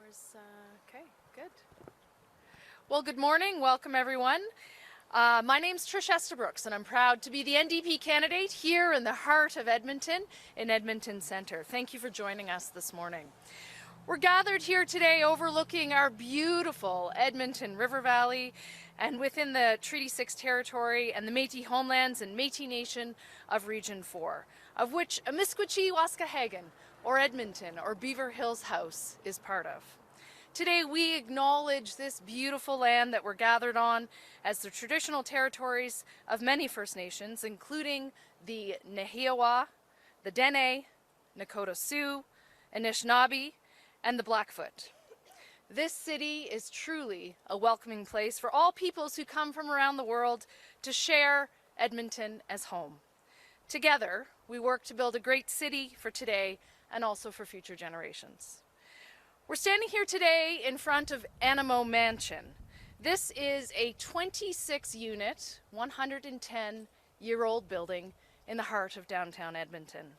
Okay, good. Well, good morning. Welcome, everyone. My name's Trisha Estabrooks, and I'm proud to be the NDP candidate here in the heart of Edmonton, in Edmonton Centre. Thank you for joining us this morning. We're gathered here today overlooking our beautiful Edmonton River Valley and within the Treaty 6 territory and the Métis homelands and Métis Nation of Region 4, of which Amiskwachi Waskahagan, or Edmonton, or Beaver Hills House is part of. Today we acknowledge this beautiful land that we're gathered on as the traditional territories of many First Nations, including the Nehiyawa, the Dene, Nakota Sioux, Anishinaabe, and the Blackfoot. This city is truly a welcoming place for all peoples who come from around the world to share Edmonton as home. Together, we work to build a great city for today and also for future generations. We're standing here today in front of Animo Mansion. This is a 26-unit, 110-year-old building in the heart of downtown Edmonton.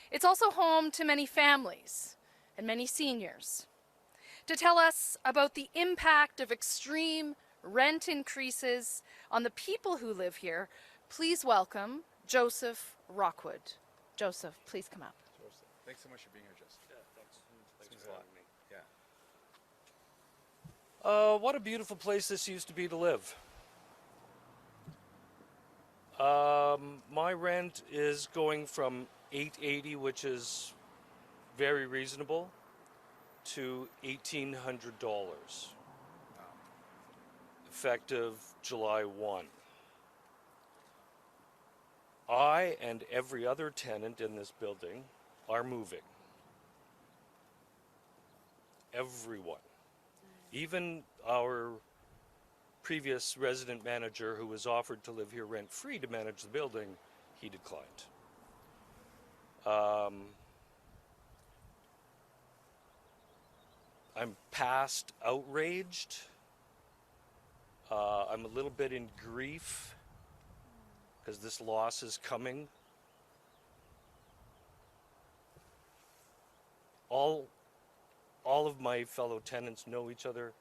It's also home to many families and many seniors. To tell us about the impact of extreme rent increases on the people who live here, please welcome Joseph Rockwood. Joseph, please come up. Joseph, thanks so much for being here, Joseph. Yeah, thanks Means for a lot. having me. Yeah. What a beautiful place this used to be to live. My rent is going from $880, which is very reasonable, to $1,800, effective July 1. I and every other tenant in this building are moving. Everyone. Even our previous resident manager, who was offered to live here rent-free to manage the building, he declined. I'm past outraged. I'm a little bit in grief because this loss is coming. All of my fellow tenants know each other.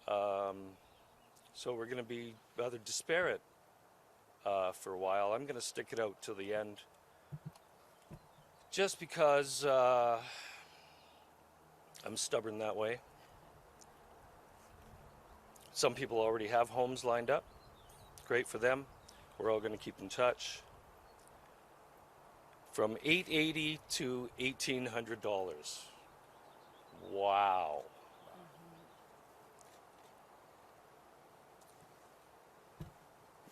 So we're going to be rather disparate for a while. I'm going to stick it out till the end. Just because I'm stubborn that way. Some people already have homes lined up. Great for them. We're all going to keep in touch. From $880 to $1,800. Wow.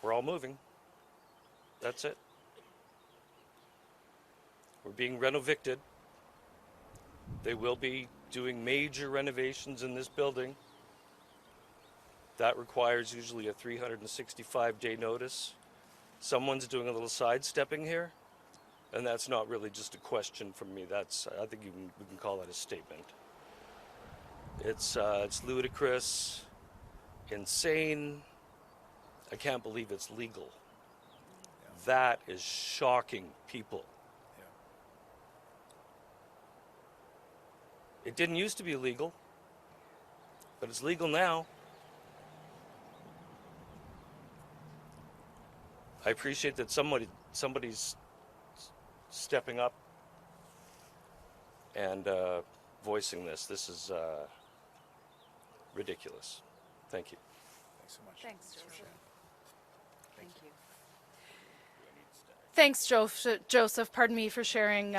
We're all moving. That's it. We're being reno-evicted. They will be doing major renovations in this building. That requires usually a 365-day notice. Someone's doing a little sidestepping here, and that's not really just a question from me. That's, I think we can call that a statement. It's ludicrous, insane. I can't believe it's legal. Yeah. That is shocking, people. Yeah. It didn't used to be legal, but it's legal now. I appreciate that somebody's stepping up and voicing this. This is ridiculous. Thank you. Thanks so much. Thanks, for Joseph. sharing. Thank you. Thanks, Joseph, pardon me, for sharing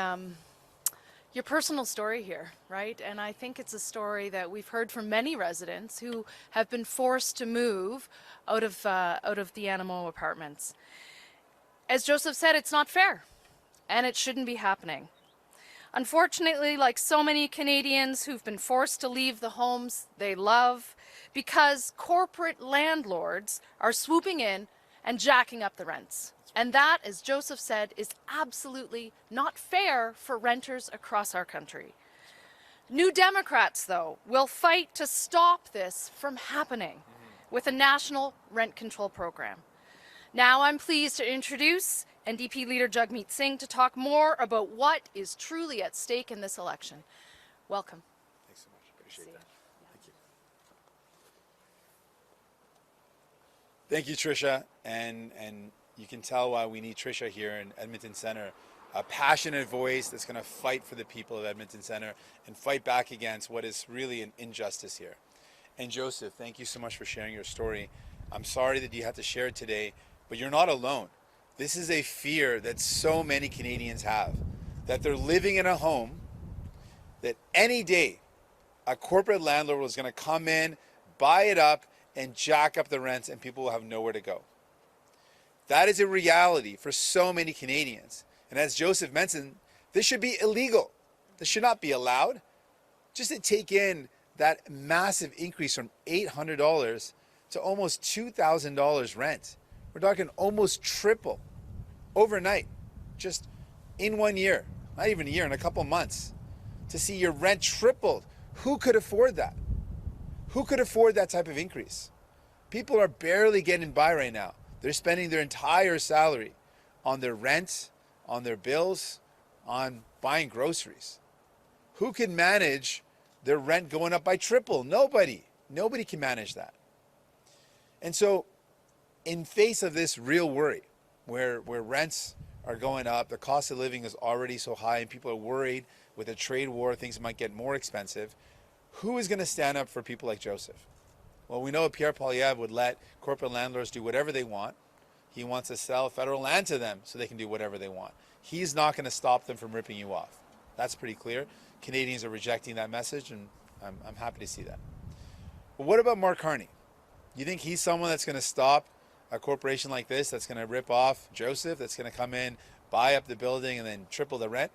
your personal story here, right? And I think it's a story that we've heard from many residents who have been forced to move out of the Animo apartments. As Joseph said, it's not fair, and it shouldn't be happening. Unfortunately, like so many Canadians who've been forced to leave the homes they love because corporate landlords are swooping in and jacking up the rents. And that, as Joseph said, is absolutely not fair for renters across our country. New Democrats, though, will fight to stop this from happening with a national rent control program. Now I'm pleased to introduce NDP Leader Jagmeet Singh to talk more about what is truly at stake in this election. Welcome. Appreciate see that. you. Thank you. Thank you, Trisha. And you can tell why we need Trisha here in Edmonton Centre. A passionate voice that's going to fight for the people of Edmonton Centre and fight back against what is really an injustice here. And Joseph, thank you so much for sharing your story. I'm sorry that you had to share it today, but you're not alone. This is a fear that so many Canadians have, that they're living in a home that any day a corporate landlord was going to come in, buy it up, and jack up the rents, and people will have nowhere to go. That is a reality for so many Canadians. And as Joseph mentioned, this should be illegal. This should not be allowed. Just to take in that massive increase from $800 to almost $2,000 rent. We're talking almost triple overnight, just in 1 year, not even a year, in a couple months, to see your rent tripled. Who could afford that? Who could afford that type of increase? People are barely getting by right now. They're spending their entire salary on their rent, on their bills, on buying groceries. Who can manage their rent going up by triple? Nobody. Nobody can manage that. And so, in face of this real worry, where rents are going up, the cost of living is already so high, and people are worried with a trade war, things might get more expensive, who is going to stand up for people like Joseph? Well, we know Pierre Poilievre would let corporate landlords do whatever they want. He wants to sell federal land to them so they can do whatever they want. He's not going to stop them from ripping you off. That's pretty clear. Canadians are rejecting that message, and I'm happy to see that. But what about Mark Carney? You think he's someone that's going to stop a corporation like this, that's going to rip off Joseph, that's going to come in, buy up the building, and then triple the rent?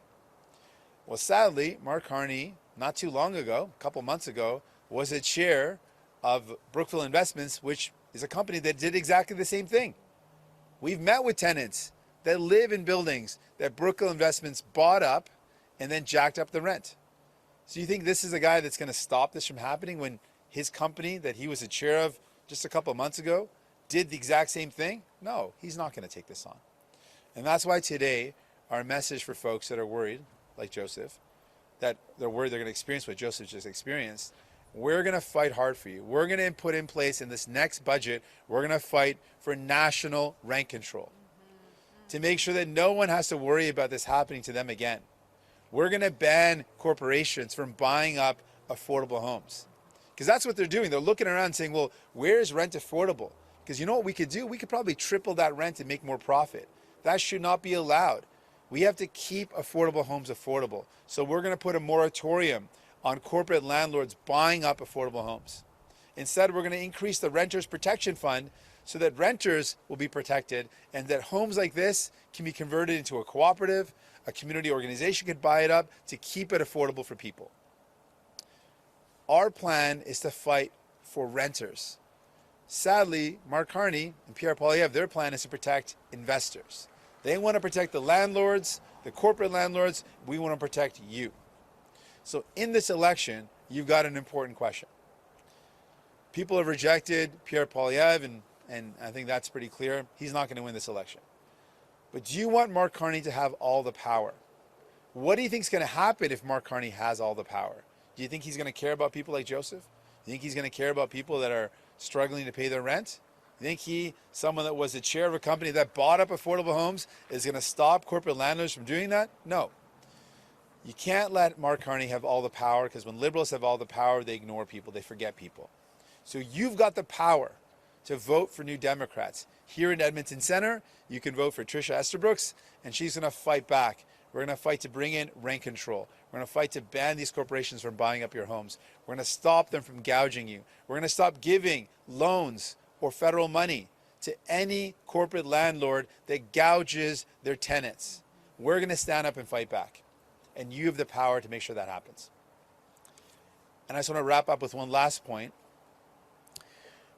Well, sadly, Mark Carney, not too long ago, a couple months ago, was a chair of Brookfield Investments, which is a company that did exactly the same thing. We've met with tenants that live in buildings that Brookfield Investments bought up and then jacked up the rent. So you think this is a guy that's going to stop this from happening when his company that he was a chair of just a couple of months ago did the exact same thing? No, he's not going to take this on. And that's why today our message for folks that are worried, like Joseph, that they're worried they're going to experience what Joseph just experienced, we're going to fight hard for you. We're going to put in place in this next budget, we're going to fight for national rent control to make sure that no one has to worry about this happening to them again. We're going to ban corporations from buying up affordable homes. Because that's what they're doing. They're looking around saying, well, where's rent affordable? Because you know what we could do? We could probably triple that rent and make more profit. That should not be allowed. We have to keep affordable homes affordable. So we're going to put a moratorium on corporate landlords buying up affordable homes. Instead, we're going to increase the Renters Protection Fund so that renters will be protected and that homes like this can be converted into a cooperative, a community organization could buy it up to keep it affordable for people. Our plan is to fight for renters. Sadly, Mark Carney and Pierre Poilievre, their plan is to protect investors. They want to protect the landlords, the corporate landlords. We want to protect you. So in this election, you've got an important question. People have rejected Pierre Poilievre, and I think that's pretty clear. He's not going to win this election. But do you want Mark Carney to have all the power? What do you think is going to happen if Mark Carney has all the power? Do you think he's going to care about people like Joseph? Do you think he's going to care about people that are struggling to pay their rent? You think someone that was the chair of a company that bought up affordable homes, is going to stop corporate landlords from doing that? No. You can't let Mark Carney have all the power, because when liberals have all the power, they ignore people, they forget people. So you've got the power to vote for New Democrats. Here in Edmonton Centre, you can vote for Trisha Estabrooks, and she's going to fight back. We're going to fight to bring in rent control. We're going to fight to ban these corporations from buying up your homes. We're going to stop them from gouging you. We're going to stop giving loans or federal money to any corporate landlord that gouges their tenants. We're going to stand up and fight back. And you have the power to make sure that happens. And I just want to wrap up with one last point.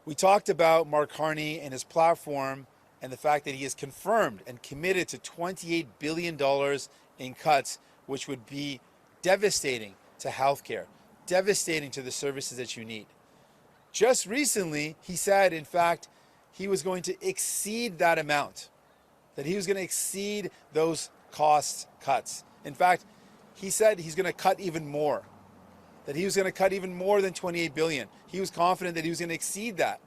We talked about Mark Carney and his platform and the fact that he has confirmed and committed to $28 billion in cuts, which would be devastating to healthcare, devastating to the services that you need. Just recently, he said, in fact, he was going to exceed that amount, that he was going to exceed those cost cuts. In fact, he said he's going to cut even more. that he was going to cut even more than $28 billion. He was confident that he was going to exceed that.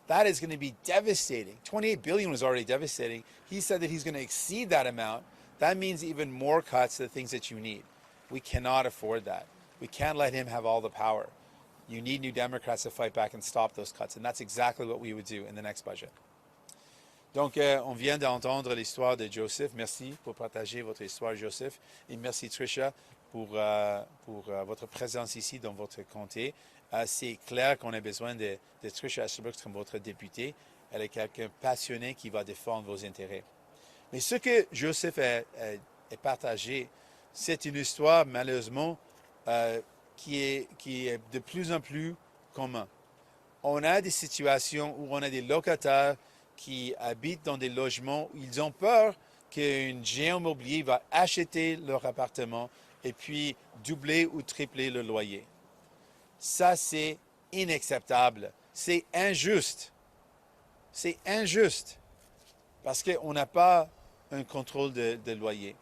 That is going to be devastating. $28 billion was already devastating. He said that he's going to exceed that amount. That means even more cuts to the things that you need. We cannot afford that. We can't let him have all the power. You need New Democrats to fight back and stop those cuts. And that's exactly what we would do in the next budget. Donc, on vient d'entendre l'histoire de Joseph. Merci pour partager votre histoire, Joseph. Et merci, Trisha, pour votre présence ici dans votre comté. C'est clair qu'on a besoin de Trisha Estabrooks comme votre députée. Elle est quelqu'un passionné qui va défendre vos intérêts. Mais ce que Joseph a partagé, c'est une histoire, malheureusement, qui est de plus en plus commun. On a des situations où on a des locataires qui habitent dans des logements où ils ont peur qu'un géant immobilier va acheter leur appartement et puis doubler ou tripler le loyer. Ça, c'est inacceptable. C'est injuste. C'est injuste parce qu'on n'a pas un contrôle de loyer.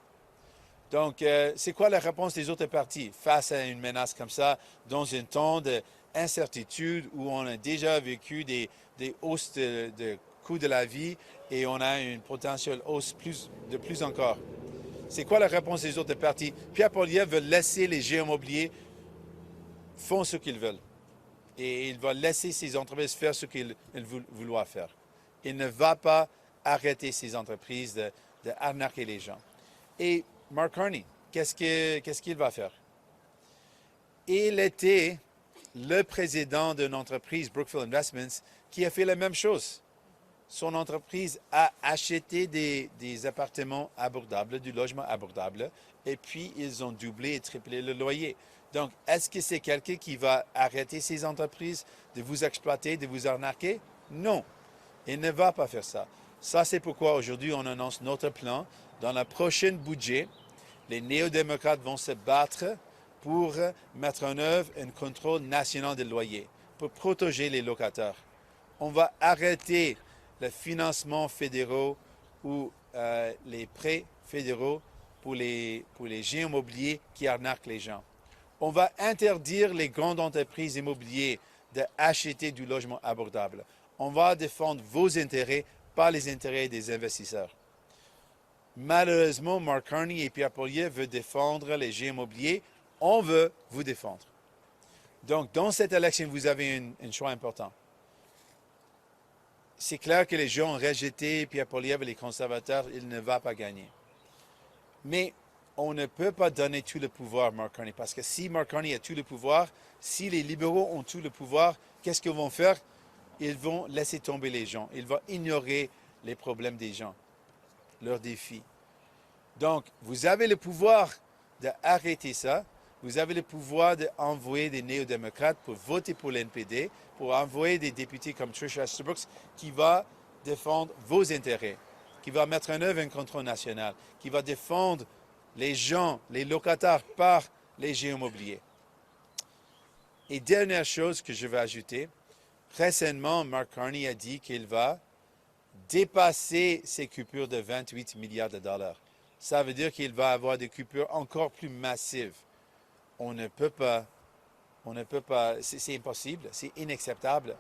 Donc, c'est quoi la réponse des autres partis face à une menace comme ça, dans un temps d'incertitude où on a déjà vécu des hausses de coût de la vie et on a une potentielle hausse de plus encore. C'est quoi la réponse des autres partis? Pierre Poilievre veut laisser les géants immobiliers faire ce qu'ils veulent. Et il va laisser ces entreprises faire ce qu'ils vouloir faire. Il ne va pas arrêter ces entreprises d'arnaquer les gens. Et Mark Carney, qu'est-ce qu'il va faire? Il était le président d'une entreprise, Brookfield Investments, qui a fait la même chose. Son entreprise a acheté des appartements abordables, du logement abordable, et puis ils ont doublé et triplé le loyer. Donc, est-ce que c'est quelqu'un qui va arrêter ces entreprises de vous exploiter, de vous arnaquer? Non, il ne va pas faire ça. Ça, c'est pourquoi aujourd'hui, on annonce notre plan. Dans le prochain budget, les néo-démocrates vont se battre pour mettre en œuvre un contrôle national des loyers, pour protéger les locataires. On va arrêter le financement fédéraux ou les prêts fédéraux pour les géants immobiliers qui arnaquent les gens. On va interdire les grandes entreprises immobilières d'acheter du logement abordable. On va défendre vos intérêts, pas les intérêts des investisseurs. Malheureusement, Mark Carney et Pierre Poilievre veulent défendre les géants immobiliers. On veut vous défendre. Donc, dans cette élection, vous avez un choix important. C'est clair que les gens ont rejeté Pierre Poilievre et les conservateurs, il ne va pas gagner. Mais on ne peut pas donner tout le pouvoir à Mark Carney, parce que si Mark Carney a tout le pouvoir, si les libéraux ont tout le pouvoir, qu'est-ce qu'ils vont faire? Ils vont laisser tomber les gens. Ils vont ignorer les problèmes des gens, leurs défis. Donc, vous avez le pouvoir d'arrêter ça. Vous avez le pouvoir d'envoyer des néo-démocrates pour voter pour l'NPD, pour envoyer des députés comme Trisha Estabrooks qui va défendre vos intérêts, qui va mettre en œuvre un contrôle national, qui va défendre les gens, les locataires par les géants immobiliers. Et dernière chose que je vais ajouter, récemment, Mark Carney a dit qu'il va dépasser ses coupures de 28 milliards de dollars. Ça veut dire qu'il va avoir des coupures encore plus massives. On ne peut pas, c'est impossible, c'est inacceptable.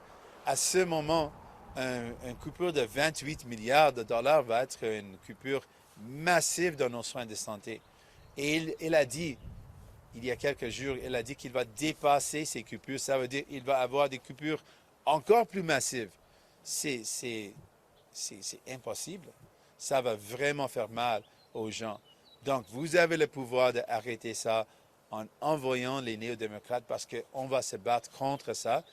À ce moment, une coupure de 28 milliards de dollars va être une coupure massive dans nos soins de santé. Et il a dit, il y a quelques jours, il a dit qu'il va dépasser ces coupures. Ça veut dire qu'il va avoir des coupures encore plus massives. C'est impossible. Ça va vraiment faire mal aux gens. Donc, vous avez le pouvoir d'arrêter ça en envoyant les néo-démocrates parce qu'on va se battre contre ça.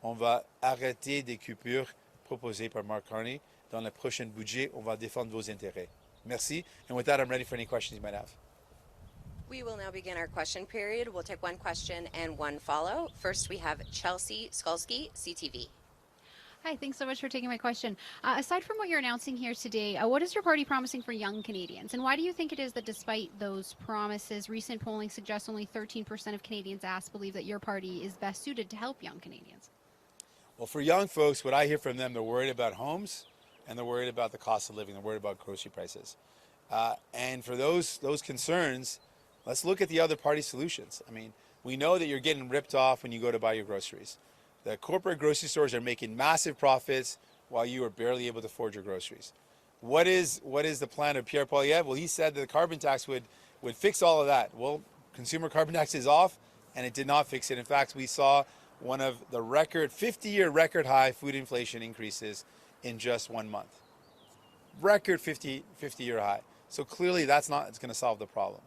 On va arrêter des coupures proposées par Mark Carney. Dans le prochain budget, on va défendre vos intérêts. Merci. And with that, I'm ready for any questions you might have. We will now begin our question period. We'll take one question and one follow. First, we have Chelsea Skolsky, CTV. Hi, thanks so much for taking my question. Aside from what you're announcing here today, what is your party promising for young Canadians? And why do you think it is that despite those promises, recent polling suggests only 13% of Canadians asked believe that your party is best suited to help young Canadians? Well, for young folks, what I hear from them, they're worried about homes and they're worried about the cost of living. They're worried about grocery prices. And for those concerns, let's look at the other party solutions. I mean, We know that you're getting ripped off when you go to buy your groceries. The corporate grocery stores are making massive profits while you are barely able to afford your groceries. What is the plan of Pierre Poilievre? Well, he said that the carbon tax would fix all of that. Well, consumer carbon tax is off, and it did not fix it. In fact, we saw one of the 50-year record high food inflation increases in just 1 month. Record 50-year high. So clearly that's not going to solve the problem.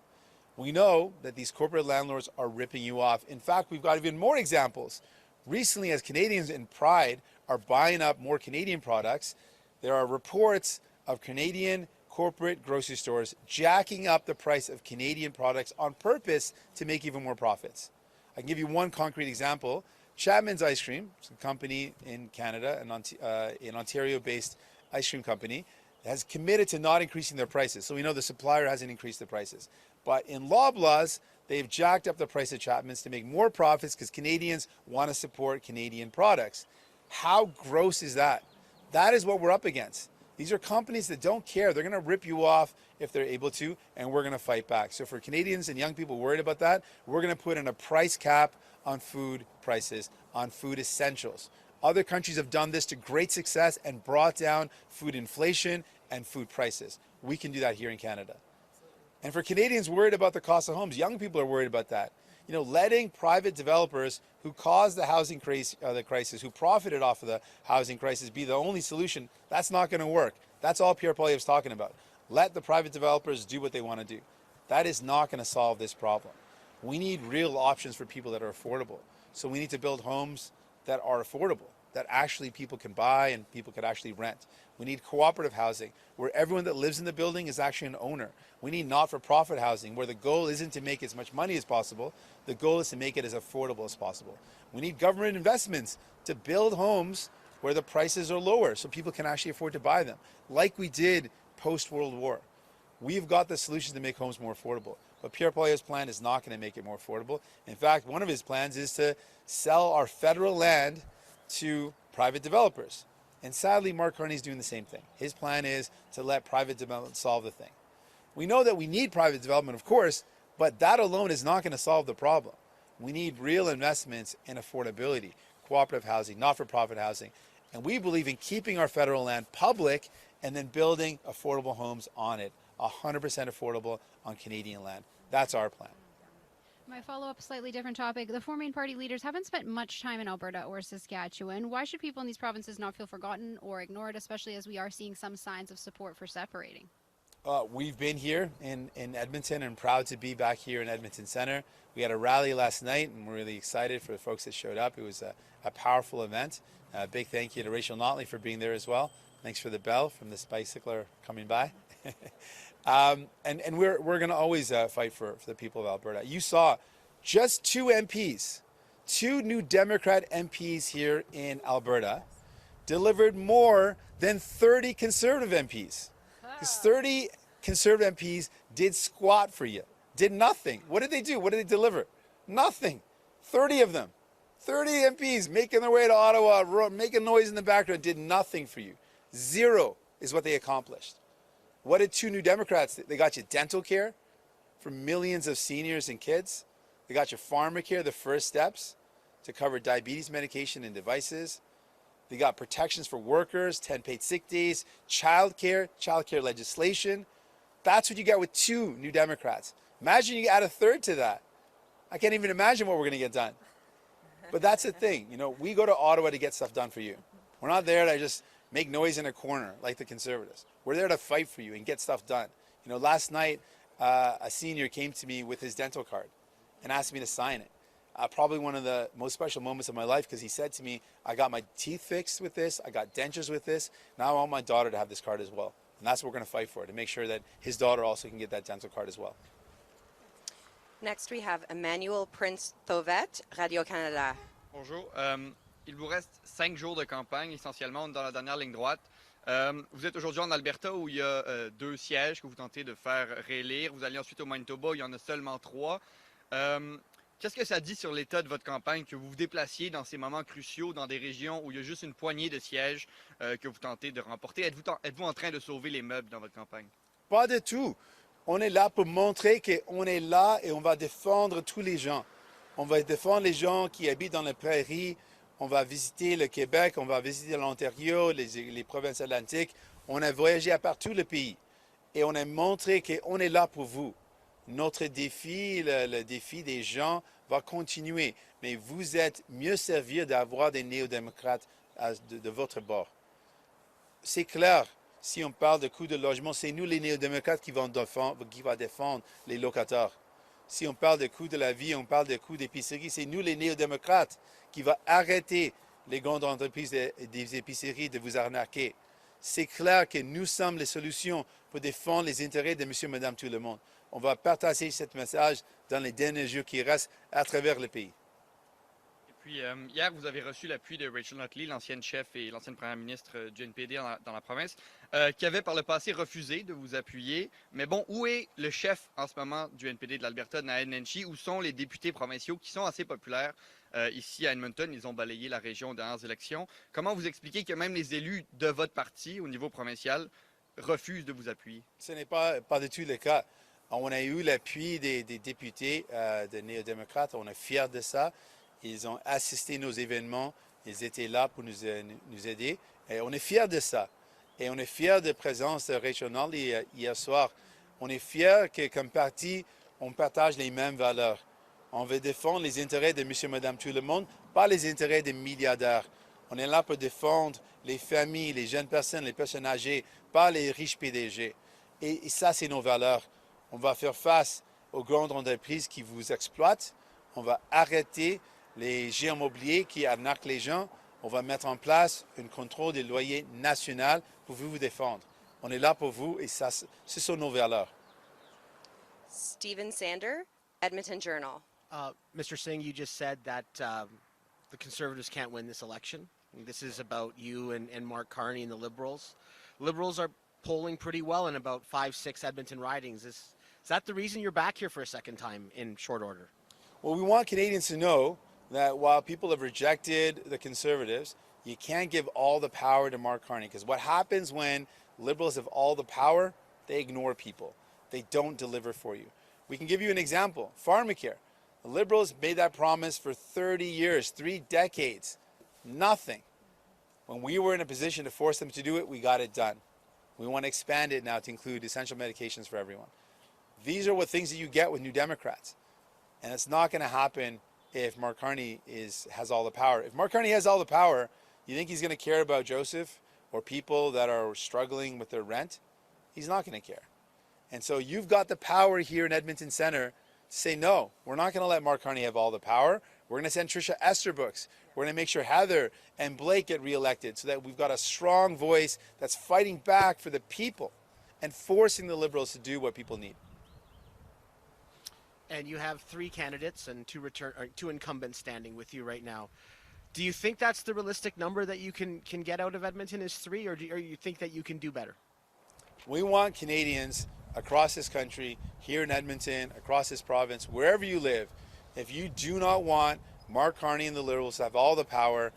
We know that these corporate landlords are ripping you off. In fact, we've got even more examples. Recently, as Canadians in pride are buying up more Canadian products, there are reports of Canadian corporate grocery stores jacking up the price of Canadian products on purpose to make even more profits. I can give you one concrete example. Chapman's Ice Cream, it's a company in Canada, an Ontario-based ice cream company, has committed to not increasing their prices. So we know the supplier hasn't increased the prices. But in Loblaws, they've jacked up the price of Chapman's to make more profits because Canadians want to support Canadian products. How gross is that? That is what we're up against. These are companies that don't care. They're going to rip you off if they're able to, and we're going to fight back. So for Canadians and young people worried about that, we're going to put in a price cap on food prices, on food essentials. Other countries have done this to great success and brought down food inflation and food prices. We can do that here in Canada. And for Canadians worried about the cost of homes, young people are worried about that. You know, letting private developers who caused the housing crisis, who profited off of the housing crisis, be the only solution, that's not going to work. That's all Pierre Poilievre is talking about. Let the private developers do what they want to do. That is not going to solve this problem. We need real options for people that are affordable. So we need to build homes that are affordable, that actually people can buy and people can actually rent. We need cooperative housing where everyone that lives in the building is actually an owner. We need not-for-profit housing where the goal isn't to make as much money as possible. The goal is to make it as affordable as possible. We need government investments to build homes where the prices are lower so people can actually afford to buy them, like we did post-World War. We've got the solutions to make homes more affordable. But Pierre Poilievre's plan is not going to make it more affordable. In fact, one of his plans is to sell our federal land to private developers. And sadly, Mark Carney's doing the same thing. His plan is to let private development solve the thing. We know that we need private development, of course, but that alone is not going to solve the problem. We need real investments in affordability, cooperative housing, not-for-profit housing. And we believe in keeping our federal land public and then building affordable homes on it, 100% affordable on Canadian land. That's our plan. My follow-up, slightly different topic. The four main party leaders haven't spent much time in Alberta or Saskatchewan. Why should people in these provinces not feel forgotten or ignored, especially as we are seeing some signs of support for separating? We've been here in Edmonton and proud to be back here in Edmonton Centre. We had a rally last night and we're really excited for the folks that showed up. It was a powerful event. A big thank you to Rachel Notley for being there as well. Thanks for the bell from this bicycler coming by. And we're going to always fight for the people of Alberta. You saw just two MPs, two new Democrat MPs here in Alberta, delivered more than 30 Conservative MPs. Because 30 Conservative MPs did squat for you, did nothing. What did they do? What did they deliver? Nothing. 30 of them. 30 MPs making their way to Ottawa, making noise in the background, did nothing for you. Zero is what they accomplished. What did two new Democrats? They got you dental care for millions of seniors and kids. They got you pharmacare, the first steps to cover diabetes medication and devices. They got protections for workers, 10 paid sick days, childcare legislation. That's what you get with two new Democrats. Imagine you add a third to that. I can't even imagine what we're going to get done. But that's the thing. You know, we go to Ottawa to get stuff done for you. We're not there to just make noise in a corner like the Conservatives. We're there to fight for you and get stuff done. You know, last night, a senior came to me with his dental card and asked me to sign it. Probably one of the most special moments of my life because he said to me, I got my teeth fixed with this, I got dentures with this, now I want my daughter to have this card as well. And that's what we're going to fight for, to make sure that his daughter also can get that dental card as well. Next, we have Emmanuel Prince-Thauvet, Radio-Canada. Bonjour. Il vous reste 5 jours de campagne, essentiellement, on est dans la dernière ligne droite. Vous êtes aujourd'hui en Alberta où il y a 2 sièges que vous tentez de faire réélire. Vous allez ensuite au Manitoba, il y en a seulement 3. Qu'est-ce que ça dit sur l'état de votre campagne que vous vous déplaciez dans ces moments cruciaux, dans des régions où il y a juste une poignée de sièges que vous tentez de remporter? Êtes-vous en train de sauver les meubles dans votre campagne? Pas du tout. On est là pour montrer qu'on est là et on va défendre tous les gens. On va défendre les gens qui habitent dans les prairies. On va visiter le Québec, on va visiter l'Ontario, les provinces atlantiques. On a voyagé à partout le pays et on a montré qu'on est là pour vous. Notre défi, le défi des gens va continuer, mais vous êtes mieux servis d'avoir des néo-démocrates de votre bord. C'est clair, si on parle de coût de logement, c'est nous les néo-démocrates qui vont défendre les locataires. Si on parle de coût de la vie, on parle de coût d'épicerie, c'est nous les néo-démocrates qui vont arrêter les grandes entreprises des épiceries de vous arnaquer. C'est clair que nous sommes les solutions pour défendre les intérêts de monsieur, madame, tout le monde. On va partager ce message dans les derniers jours qui restent à travers le pays. Et puis, hier, vous avez reçu l'appui de Rachel Notley, l'ancienne chef et l'ancienne première ministre du NPD dans la province, qui avait par le passé refusé de vous appuyer. Mais bon, où est le chef en ce moment du NPD de l'Alberta, Naheed Nenshi? Où sont les députés provinciaux qui sont assez populaires ici à Edmonton? Ils ont balayé la région aux dernières élections. Comment vous expliquez que même les élus de votre parti au niveau provincial refusent de vous appuyer? Ce n'est pas du tout le cas. On a eu l'appui des députés de néo-démocrates. On est fiers de ça. Ils ont assisté à nos événements. Ils étaient là pour nous aider. Et on est fiers de ça. Et on est fiers de la présence de Rachel Notley hier soir. On est fiers que, comme parti, on partage les mêmes valeurs. On veut défendre les intérêts de monsieur, madame, tout le monde, pas les intérêts des milliardaires. On est là pour défendre les familles, les jeunes personnes, les personnes âgées, pas les riches PDG. Et ça, c'est nos valeurs. On va faire face aux grandes entreprises qui vous exploitent. On va arrêter les géants immobiliers qui arnaquent les gens. On va mettre en place un contrôle des loyers national pour vous défendre. On est là pour vous et ça, ce sont nos valeurs. Stephen Sander, Edmonton Journal. Mr. Singh, you just said that the Conservatives can't win this election. This is about you and Mark Carney and the Liberals. Liberals are polling pretty well in about 5-6 Edmonton ridings. Is that the reason you're back here for a second time in short order? Well, we want Canadians to know that while people have rejected the Conservatives, you can't give all the power to Mark Carney, because what happens when Liberals have all the power, they ignore people. They don't deliver for you. We can give you an example. Pharmacare. The Liberals made that promise for 30 years, 3 decades. Nothing. When we were in a position to force them to do it, we got it done. We want to expand it now to include essential medications for everyone. These are what things that you get with New Democrats. And it's not going to happen if Mark Carney has all the power. If Mark Carney has all the power, you think he's going to care about Joseph or people that are struggling with their rent? He's not going to care. And so you've got the power here in Edmonton Centre to say, no, we're not going to let Mark Carney have all the power. We're going to send Trisha Estabrooks. We're going to make sure Heather and Blake get reelected so that we've got a strong voice that's fighting back for the people and forcing the Liberals to do what people need. And you have 3 candidates and 2 incumbents standing with you right now. Do you think that's the realistic number that you can get out of Edmonton is 3, or you think that you can do better? We want Canadians across this country, here in Edmonton, across this province, wherever you live, if you do not want Mark Carney and the Liberals to have all the power,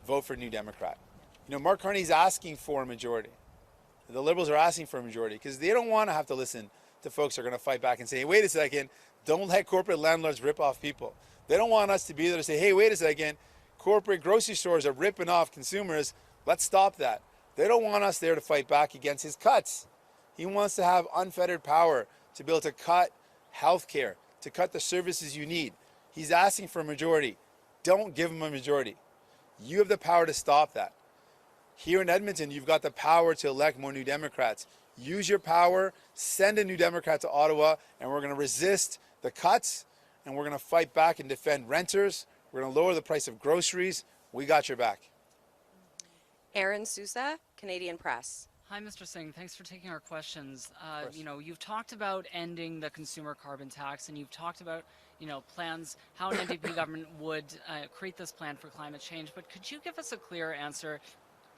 vote for New Democrat. You know, Mark Carney's asking for a majority. The Liberals are asking for a majority because they don't want to have to listen to folks who are going to fight back and say, hey, wait a second, don't let corporate landlords rip off people. They don't want us to be there to say, hey, wait a second, corporate grocery stores are ripping off consumers. Let's stop that. They don't want us there to fight back against his cuts. He wants to have unfettered power to be able to cut health care, to cut the services you need. He's asking for a majority. Don't give him a majority. You have the power to stop that. Here in Edmonton, you've got the power to elect more New Democrats. Use your power, send a New Democrat to Ottawa, and we're going to resist the cuts, and we're going to fight back and defend renters. We're going to lower the price of groceries. We got your back. Aaron Sousa, Canadian Press. Hi, Mr. Singh. Thanks for taking our questions. You know, you've talked about ending the consumer carbon tax, and you've talked about, you know, plans, how an NDP government would create this plan for climate change. But could you give us a clear answer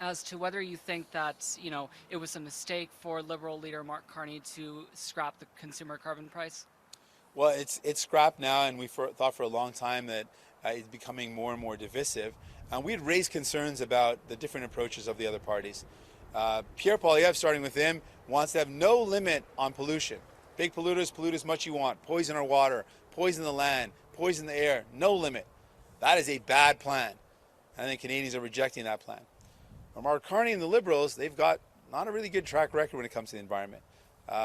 as to whether you think that, you know, it was a mistake for Liberal leader Mark Carney to scrap the consumer carbon price? Well, it's scrapped now, and we thought for a long time that it's becoming more and more divisive. And we'd raised concerns about the different approaches of the other parties. Pierre Poilievre, starting with him, wants to have no limit on pollution. Big polluters, pollute as much you want. Poison our water, poison the land, poison the air, no limit. That is a bad plan. And I think Canadians are rejecting that plan. Mark Carney and the Liberals, they've got not a really good track record when it comes to the environment.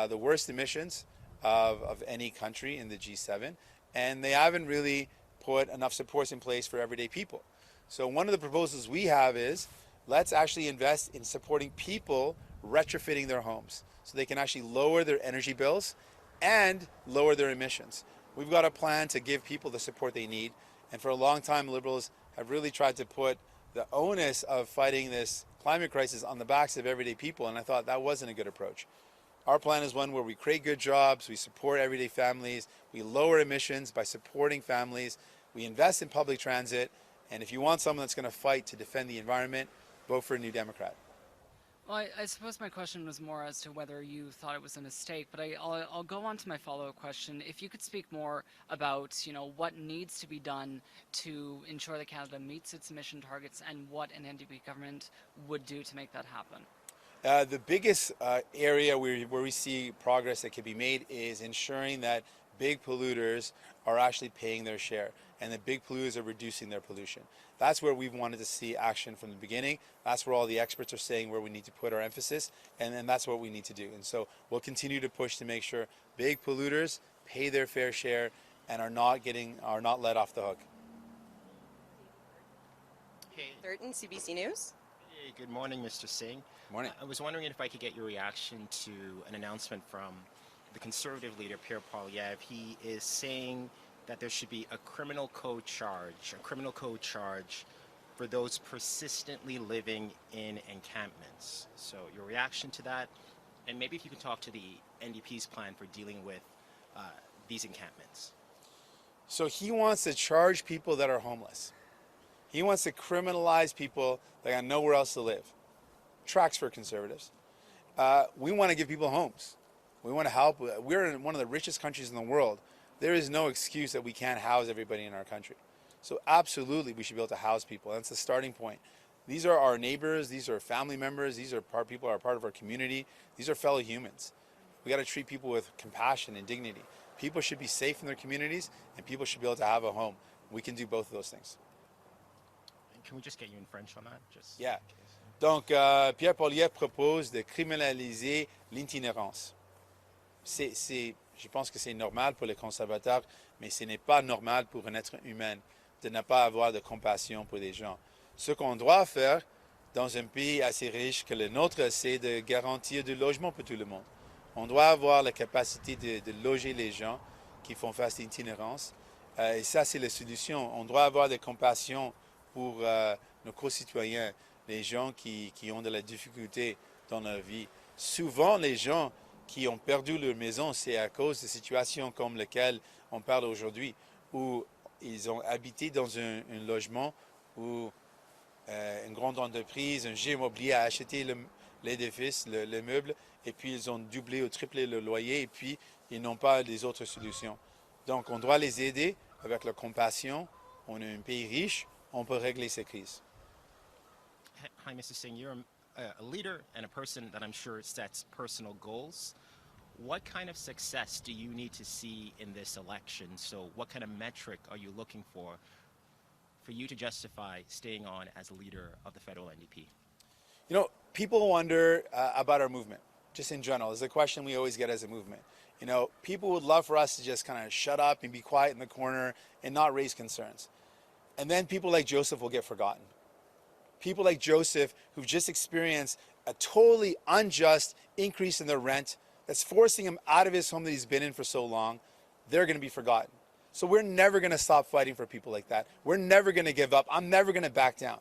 The worst emissions of any country in the G7, and they haven't really put enough supports in place for everyday people. So one of the proposals we have is, let's actually invest in supporting people retrofitting their homes so they can actually lower their energy bills and lower their emissions. We've got a plan to give people the support they need, and for a long time Liberals have really tried to put the onus of fighting this climate crisis on the backs of everyday people, and I thought that wasn't a good approach. Our plan is one where we create good jobs, we support everyday families, we lower emissions by supporting families, we invest in public transit, and if you want someone that's going to fight to defend the environment, vote for a New Democrat. Well, I suppose my question was more as to whether you thought it was a mistake, but I'll go on to my follow-up question. If you could speak more about, what needs to be done to ensure that Canada meets its emission targets and what an NDP government would do to make that happen. The biggest area where we see progress that can be made is ensuring that big polluters are actually paying their share and the big polluters are reducing their pollution. That's where we've wanted to see action from the beginning. That's where all the experts are saying where we need to put our emphasis, and then that's what we need to do. And so we'll continue to push to make sure big polluters pay their fair share and are not let off the hook. Hey. Thurton, CBC News. Hey, good morning, Mr. Singh. Morning. I was wondering if I could get your reaction to an announcement from the Conservative leader, Pierre Poilievre. He is saying that there should be a criminal code charge for those persistently living in encampments. So your reaction to that, and maybe if you can talk to the NDP's plan for dealing with these encampments. So he wants to charge people that are homeless. He wants to criminalize people that got nowhere else to live. Tracks for Conservatives. We want to give people homes. We want to help. We're in one of the richest countries in the world. There is no excuse that we can't house everybody in our country. So absolutely we should be able to house people. That's the starting point. These are our neighbors. These are family members. These are people who are part of our community. These are fellow humans. We got to treat people with compassion and dignity. People should be safe in their communities, and people should be able to have a home. We can do both of those things. Can we just get you in French on that? Yeah. Donc, Pierre Poilievre propose de criminaliser l'itinérance. Je pense que c'est normal pour les conservateurs, mais ce n'est pas normal pour un être humain de ne pas avoir de compassion pour les gens. Ce qu'on doit faire dans un pays assez riche que le nôtre, c'est de garantir du logement pour tout le monde. On doit avoir la capacité de loger les gens qui font face à l'itinérance. Et ça, c'est la solution. On doit avoir de compassion pour nos concitoyens, les gens qui ont de la difficulté dans leur vie. Souvent, les gens qui ont perdu leur maison, c'est à cause de situations comme lesquelles on parle aujourd'hui, où ils ont habité dans un logement où une grande entreprise, un géant immobilier a acheté l'édifice, le meuble, et puis ils ont doublé ou triplé le loyer, et puis ils n'ont pas les autres solutions. Donc on doit les aider avec la compassion. On est un pays riche, on peut régler ces crises. Hi, Mr. Singh. You're a leader and a person that I'm sure sets personal goals. What kind of success do you need to see in this election? So what kind of metric are you looking for you to justify staying on as a leader of the federal NDP? You know, people wonder about our movement, just in general. It's a question we always get as a movement. You know, people would love for us to just kind of shut up and be quiet in the corner and not raise concerns. And then people like Joseph will get forgotten. People like Joseph who've just experienced a totally unjust increase in their rent that's forcing him out of his home that he's been in for so long, they're going to be forgotten. So we're never going to stop fighting for people like that. We're never going to give up. I'm never going to back down.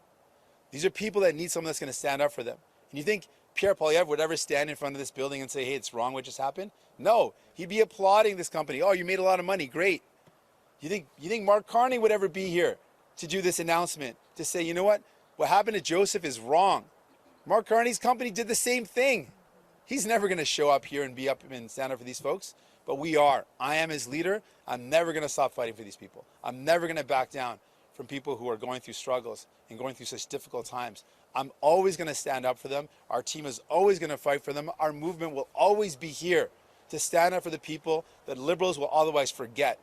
These are people that need someone that's going to stand up for them. And you think Pierre Poilievre would ever stand in front of this building and say, hey, it's wrong what just happened? No, he'd be applauding this company. Oh, you made a lot of money. Great. You think Mark Carney would ever be here to do this announcement, to say, you know what happened to Joseph is wrong. Mark Carney's company did the same thing. He's never going to show up here and be up and stand up for these folks, but we are. I am his leader. I'm never going to stop fighting for these people. I'm never going to back down from people who are going through struggles and going through such difficult times. I'm always going to stand up for them. Our team is always going to fight for them. Our movement will always be here to stand up for the people that Liberals will otherwise forget.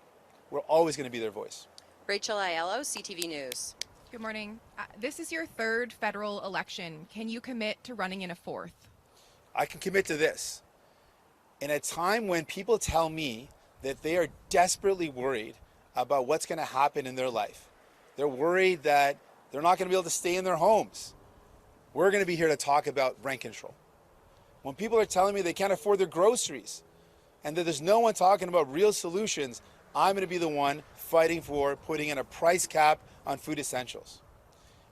we're always going to be their voice. Rachel Aiello, CTV News. Good morning. This is your third federal election. Can you commit to running in a fourth? I can commit to this. In a time when people tell me that they are desperately worried about what's going to happen in their life, they're worried that they're not going to be able to stay in their homes, we're going to be here to talk about rent control. When people are telling me they can't afford their groceries and that there's no one talking about real solutions, I'm going to be the one fighting for putting in a price cap on food essentials.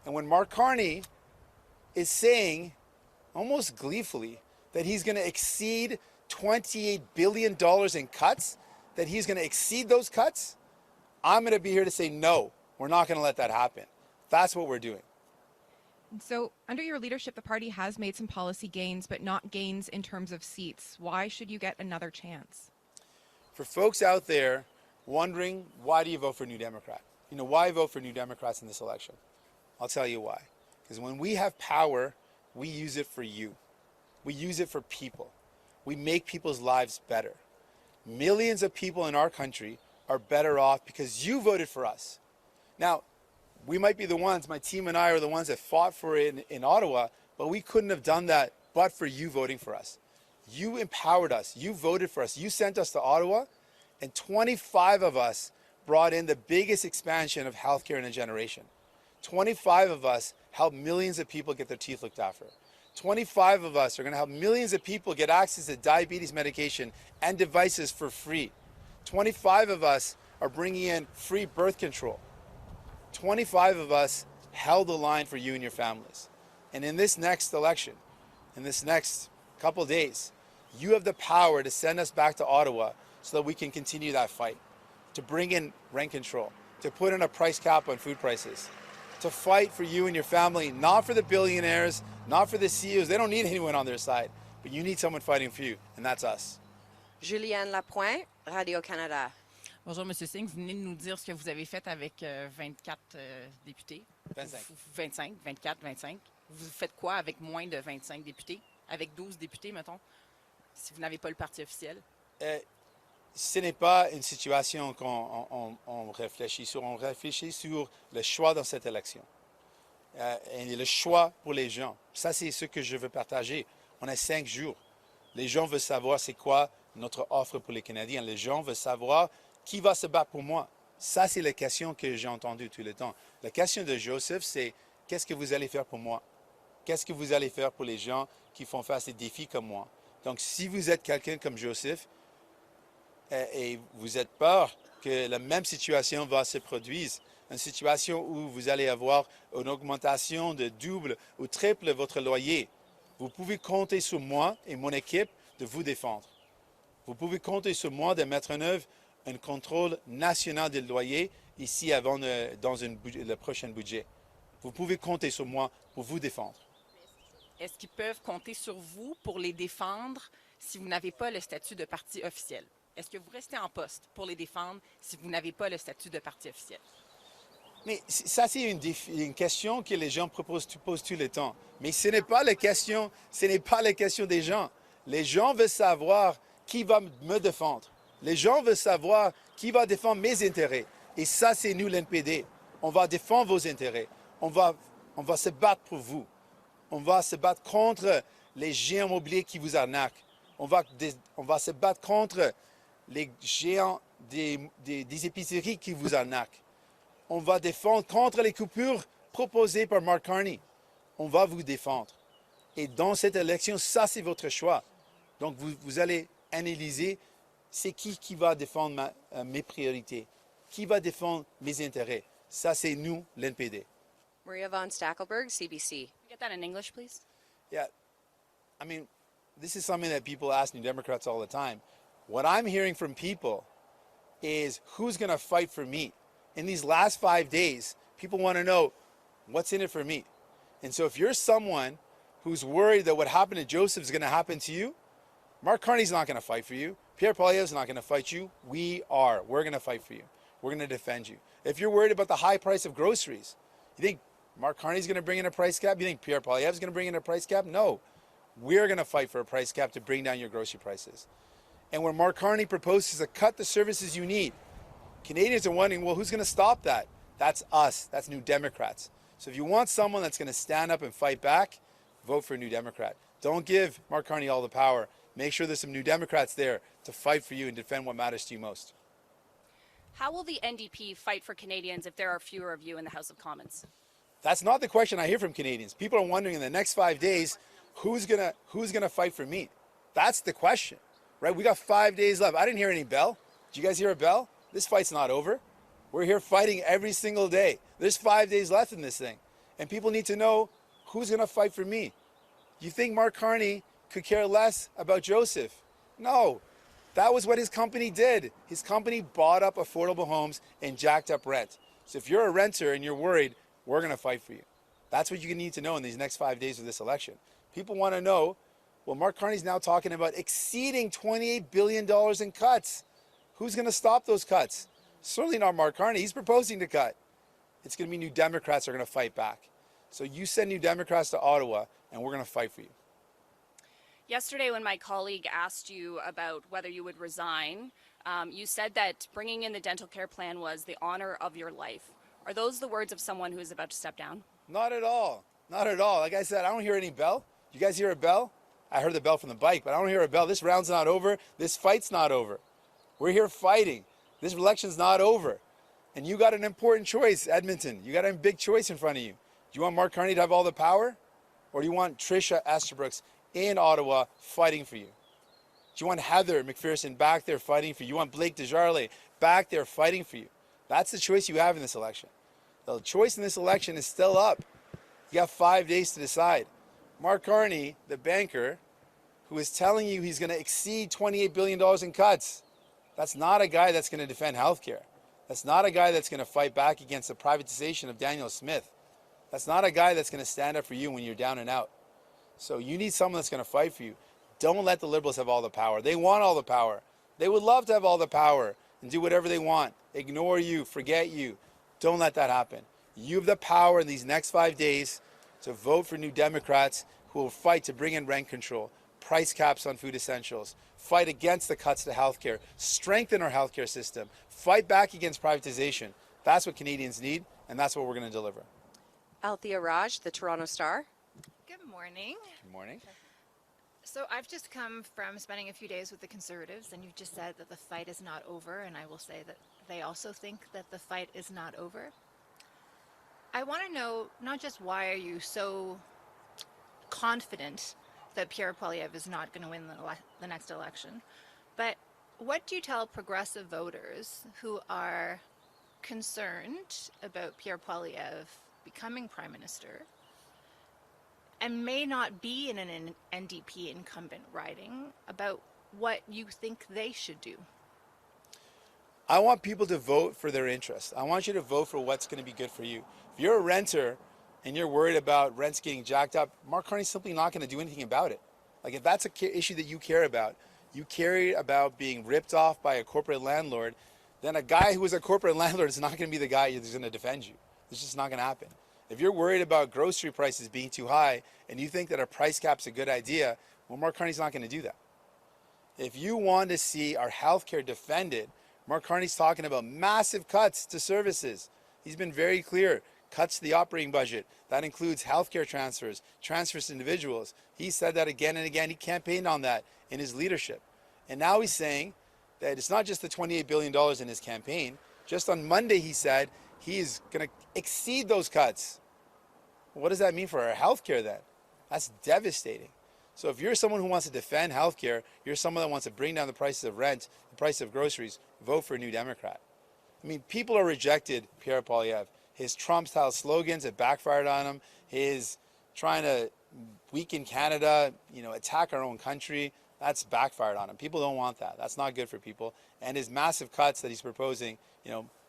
And when Mark Carney is saying, almost gleefully, that he's going to exceed $28 billion in cuts, that he's going to exceed those cuts, I'm going to be here to say, no, we're not going to let that happen. That's what we're doing. So, under your leadership, the party has made some policy gains, but not gains in terms of seats. Why should you get another chance? For folks out there wondering, why do you vote for New Democrat? Why vote for New Democrats in this election? I'll tell you why. Because when we have power, we use it for you. We use it for people. We make people's lives better. Millions of people in our country are better off because you voted for us. Now, we might be the ones, my team and I are the ones that fought for it in Ottawa, but we couldn't have done that but for you voting for us. You empowered us. You voted for us. You sent us to Ottawa, and 25 of us brought in the biggest expansion of healthcare in a generation. 25 of us helped millions of people get their teeth looked after. 25 of us are going to help millions of people get access to diabetes medication and devices for free. 25 of us are bringing in free birth control. 25 of us held the line for you and your families. And in this next election, in this next couple of days, you have the power to send us back to Ottawa so that we can continue that fight, to bring in rent control, to put in a price cap on food prices, to fight for you and your family, not for the billionaires, not for the CEOs. They don't need anyone on their side, but you need someone fighting for you, and that's us. Julianne Lapointe, Radio-Canada. Bonjour, M. Singh. Vous venez de nous dire ce que vous avez fait avec 24 députés. 25. 25, 24, 25. Vous faites quoi avec moins de 25 députés? Avec 12 députés, mettons, si vous n'avez pas le parti officiel? Ce n'est pas une situation qu'on réfléchit sur. On réfléchit sur le choix dans cette élection. Et le choix pour les gens. Ça, c'est ce que je veux partager. On a 5 jours. Les gens veulent savoir c'est quoi notre offre pour les Canadiens. Les gens veulent savoir qui va se battre pour moi. Ça, c'est la question que j'ai entendue tout le temps. La question de Joseph, c'est qu'est-ce que vous allez faire pour moi? Qu'est-ce que vous allez faire pour les gens qui font face à des défis comme moi? Donc, si vous êtes quelqu'un comme Joseph et vous êtes peur que la même situation va se produire, une situation où vous allez avoir une augmentation de double ou triple votre loyer, vous pouvez compter sur moi et mon équipe de vous défendre. Vous pouvez compter sur moi de mettre en œuvre un contrôle national des loyers ici avant dans le prochain budget. Vous pouvez compter sur moi pour vous défendre. Est-ce qu'ils peuvent compter sur vous pour les défendre si vous n'avez pas le statut de parti officiel? Est-ce que vous restez en poste pour les défendre si vous n'avez pas le statut de parti officiel? Mais ça, c'est une question que les gens posent tout le temps. Mais ce n'est pas la question des gens. Les gens veulent savoir qui va me défendre. Les gens veulent savoir qui va défendre mes intérêts. Et ça, c'est nous, l'NPD. On va défendre vos intérêts. On va se battre pour vous. On va se battre contre les géants immobiliers qui vous arnaquent. On va se battre contre les géants des épiceries qui vous arnaquent. On va défendre contre les coupures proposées par Mark Carney. On va vous défendre. Et dans cette élection, ça, c'est votre choix. Donc, vous allez analyser c'est qui va défendre mes priorités, qui va défendre mes intérêts. Ça, c'est nous, l'NPD. Maria von Stackelberg, CBC. Get that in English, please. Yeah, I mean, this is something that people ask New Democrats all the time. What I'm hearing from people is who's going to fight for me. In these last 5 days, people want to know what's in it for me. And so if you're someone who's worried that what happened to Joseph is going to happen to you, Mark Carney's not going to fight for you. Pierre Poilievre's not going to fight you. We are. We're going to fight for you. We're going to defend you. If you're worried about the high price of groceries, you think Mark Carney's going to bring in a price cap? You think Pierre Poilievre's going to bring in a price cap? No. We're going to fight for a price cap to bring down your grocery prices. And when Mark Carney proposes to cut the services you need, Canadians are wondering, well, who's going to stop that? That's us. That's New Democrats. So if you want someone that's going to stand up and fight back, vote for a New Democrat. Don't give Mark Carney all the power. Make sure there's some New Democrats there to fight for you and defend what matters to you most. How will the NDP fight for Canadians if there are fewer of you in the House of Commons? That's not the question I hear from Canadians. People are wondering in the next 5 days, who's gonna fight for me? That's the question, right? We got 5 days left. I didn't hear any bell. Did you guys hear a bell? This fight's not over. We're here fighting every single day. There's 5 days left in this thing. And people need to know who's gonna fight for me. You think Mark Carney could care less about Joseph? No. That was what his company did. His company bought up affordable homes and jacked up rent. So if you're a renter and you're worried, we're going to fight for you. That's what you need to know in these next 5 days of this election. People want to know, well, Mark Carney's now talking about exceeding $28 billion in cuts. Who's going to stop those cuts? Certainly not Mark Carney. He's proposing to cut. It's going to be New Democrats that are going to fight back. So you send New Democrats to Ottawa, and we're going to fight for you. Yesterday, when my colleague asked you about whether you would resign, you said that bringing in the dental care plan was the honor of your life. Are those the words of someone who is about to step down? Not at all. Not at all. Like I said, I don't hear any bell. You guys hear a bell? I heard the bell from the bike, but I don't hear a bell. This round's not over. This fight's not over. We're here fighting. This election's not over. And you got an important choice, Edmonton. You got a big choice in front of you. Do you want Mark Carney to have all the power? Or do you want Trisha Estabrooks in Ottawa fighting for you? Do you want Heather McPherson back there fighting for you? You want Blake Desjardins back there fighting for you? That's the choice you have in this election. The choice in this election is still up. You got 5 days to decide. Mark Carney, the banker, who is telling you he's going to exceed $28 billion in cuts, that's not a guy that's going to defend healthcare. That's not a guy that's going to fight back against the privatization of Daniel Smith. That's not a guy that's going to stand up for you when you're down and out. So you need someone that's going to fight for you. Don't let the Liberals have all the power. They want all the power. They would love to have all the power and do whatever they want. Ignore you, forget you. Don't let that happen. You have the power in these next 5 days to vote for New Democrats who will fight to bring in rent control, price caps on food essentials, fight against the cuts to healthcare, strengthen our healthcare system, fight back against privatization. That's what Canadians need, and that's what we're going to deliver. Althea Raj, the Toronto Star. Good morning. Good morning. So I've just come from spending a few days with the Conservatives, and you've just said that the fight is not over, and I will say that they also think that the fight is not over. I want to know not just why are you so confident that Pierre Poilievre is not going to win the next election, but what do you tell progressive voters who are concerned about Pierre Poilievre becoming Prime Minister and may not be in an NDP incumbent riding about what you think they should do? I want people to vote for their interests. I want you to vote for what's going to be good for you. If you're a renter and you're worried about rents getting jacked up, Mark Carney's simply not going to do anything about it. Like, if that's an issue that you care about being ripped off by a corporate landlord, then a guy who is a corporate landlord is not going to be the guy who's going to defend you. It's just not going to happen. If you're worried about grocery prices being too high and you think that a price cap's a good idea, well, Mark Carney's not going to do that. If you want to see our healthcare defended, Mark Carney's talking about massive cuts to services. He's been very clear. Cuts to the operating budget. That includes healthcare transfers, transfers to individuals. He said that again and again. He campaigned on that in his leadership. And now he's saying that it's not just the $28 billion in his campaign. Just on Monday, he said he's going to exceed those cuts. What does that mean for our healthcare then? That's devastating. So if you're someone who wants to defend healthcare, you're someone that wants to bring down the prices of rent, the price of groceries, vote for a New Democrat. I mean, people are rejected Pierre Poilievre. His Trump-style slogans have backfired on him. His trying to weaken Canada, attack our own country, that's backfired on him. People don't want that. That's not good for people. And his massive cuts that he's proposing,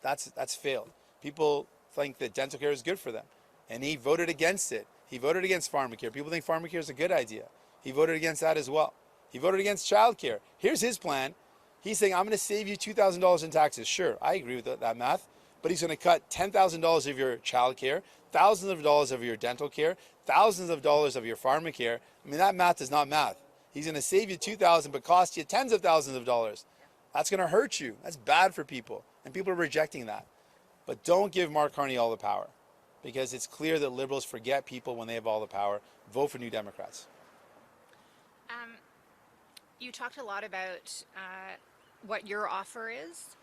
that's failed. People think that dental care is good for them. And he voted against it. He voted against pharmacare. People think pharmacare is a good idea. He voted against that as well. He voted against childcare. Here's his plan. He's saying, I'm going to save you $2,000 in taxes. Sure, I agree with that math. But he's going to cut $10,000 of your child care, thousands of dollars of your dental care, thousands of dollars of your pharmacare. I mean, that math is not math. He's going to save you $2,000 but cost you tens of thousands of dollars. That's going to hurt you. That's bad for people. And people are rejecting that. But don't give Mark Carney all the power, because it's clear that Liberals forget people when they have all the power. Vote for New Democrats. You talked a lot about what your offer is.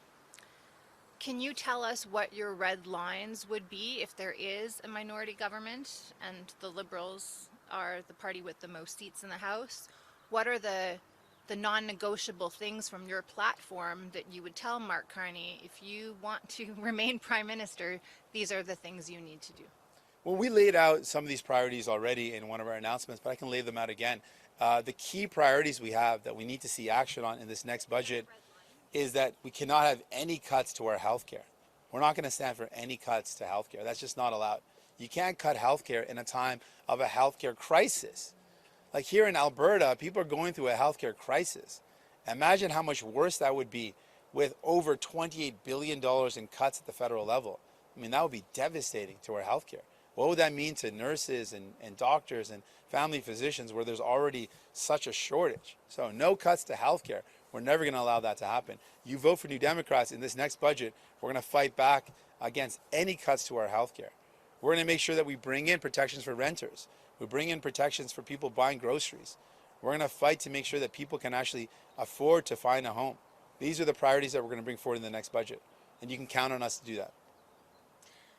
Can you tell us what your red lines would be if there is a minority government and the Liberals are the party with the most seats in the House? What are the non-negotiable things from your platform that you would tell Mark Carney, if you want to remain Prime Minister, these are the things you need to do? Well, we laid out some of these priorities already in one of our announcements, but I can lay them out again. The key priorities we have that we need to see action on in this next budget is that we cannot have any cuts to our healthcare. We're not going to stand for any cuts to healthcare. That's just not allowed. You can't cut healthcare in a time of a healthcare crisis. Like here in Alberta, people are going through a healthcare crisis. Imagine how much worse that would be with over $28 billion in cuts at the federal level. I mean, that would be devastating to our healthcare. What would that mean to nurses and doctors and family physicians where there's already such a shortage? So no cuts to healthcare. We're never going to allow that to happen. You vote for New Democrats in this next budget, we're going to fight back against any cuts to our healthcare. We're going to make sure that we bring in protections for renters. We bring in protections for people buying groceries. We're going to fight to make sure that people can actually afford to find a home. These are the priorities that we're going to bring forward in the next budget. And you can count on us to do that.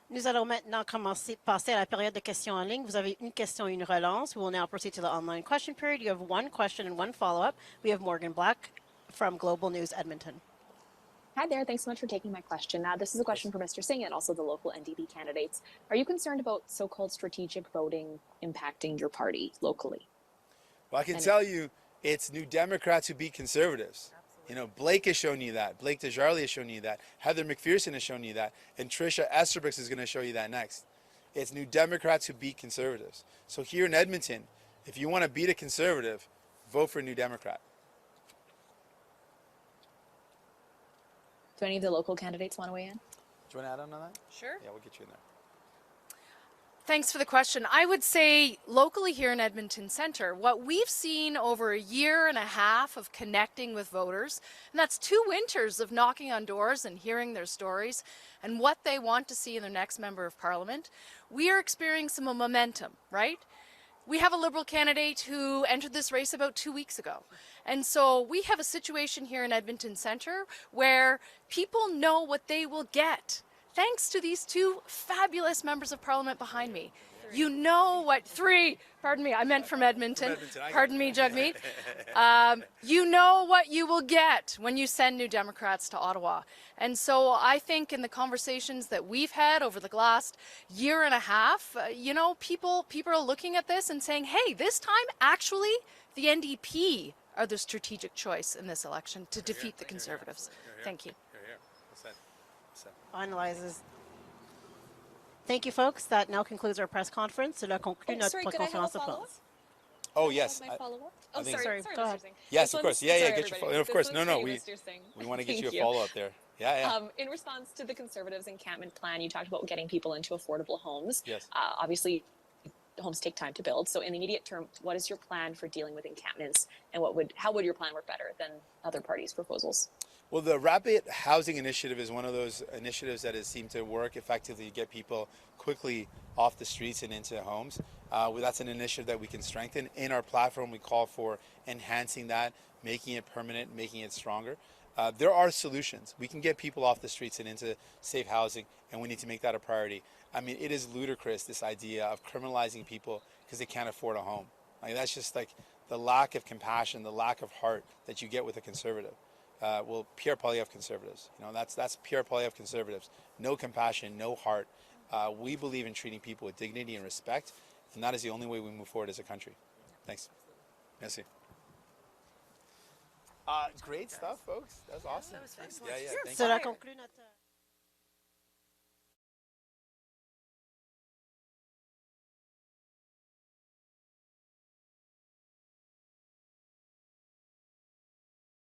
Nous allons maintenant passer à la période de questions en ligne. Vous avez une question et une relance. We will now proceed to the online question period. You have one question and one follow-up. We have Morgan Black from Global News Edmonton. Hi there. Thanks so much for taking my question. This is a question for Mr. Singh and also the local NDP candidates. Are you concerned about so-called strategic voting impacting your party locally? Well, I can tell you it's New Democrats who beat Conservatives. You know, Blake has shown you that. Blake Desjardins has shown you that. Heather McPherson has shown you that. And Trisha Estabrooks is going to show you that next. It's New Democrats who beat Conservatives. So here in Edmonton, if you want to beat a Conservative, vote for a New Democrat. Do any of the local candidates want to weigh in? Do you want to add on that? Sure. Yeah, we'll get you in there. Thanks for the question. I would say locally here in Edmonton Centre, what we've seen over a year and a half of connecting with voters, and that's 2 winters of knocking on doors and hearing their stories and what they want to see in their next member of parliament, we are experiencing some momentum, right? We have a Liberal candidate who entered this race about 2 weeks ago. And so we have a situation here in Edmonton Centre where people know what they will get. Thanks to these 2 fabulous members of parliament behind me. You know what, 3, pardon me, I meant from Edmonton. Pardon me, Jagmeet. You know what you will get when you send New Democrats to Ottawa. And so I think in the conversations that we've had over the last year and a half, you know, people are looking at this and saying, hey, this time actually the NDP are the strategic choice in this election to defeat the Conservatives. Thank you. Finalizes. Thank you, folks. That now concludes our press conference. Cela conclut notre conférence de presse. Oh, yes. My follow-up? I Oh, think sorry. Go ahead. Yes, of course. Yeah, Sorry, get your everybody. of course. This No, one's no. for you, We Mr. Singh. want to get Thank you a follow-up there. Yeah. In response to the Conservatives' encampment plan, you talked about getting people into affordable homes. Yes. Obviously, homes take time to build. So in the immediate term, what is your plan for dealing with encampments, and how would your plan work better than other parties' proposals? Well, the Rapid Housing Initiative is one of those initiatives that has seemed to work effectively to get people quickly off the streets and into homes. That's an initiative that we can strengthen. In our platform, we call for enhancing that, making it permanent, making it stronger. There are solutions. We can get people off the streets and into safe housing, and we need to make that a priority. I mean, it is ludicrous, this idea of criminalizing people because they can't afford a home. Like, that's just like the lack of compassion, the lack of heart that you get with a Conservative. Well, Pierre Poilievre Conservatives. You know, that's Pierre Poilievre Conservatives. No compassion, no heart. We believe in treating people with dignity and respect, and that is the only way we move forward as a country. Thanks. Merci. Great stuff, folks. That was awesome. That was Yeah, thank you. Cela conclut notre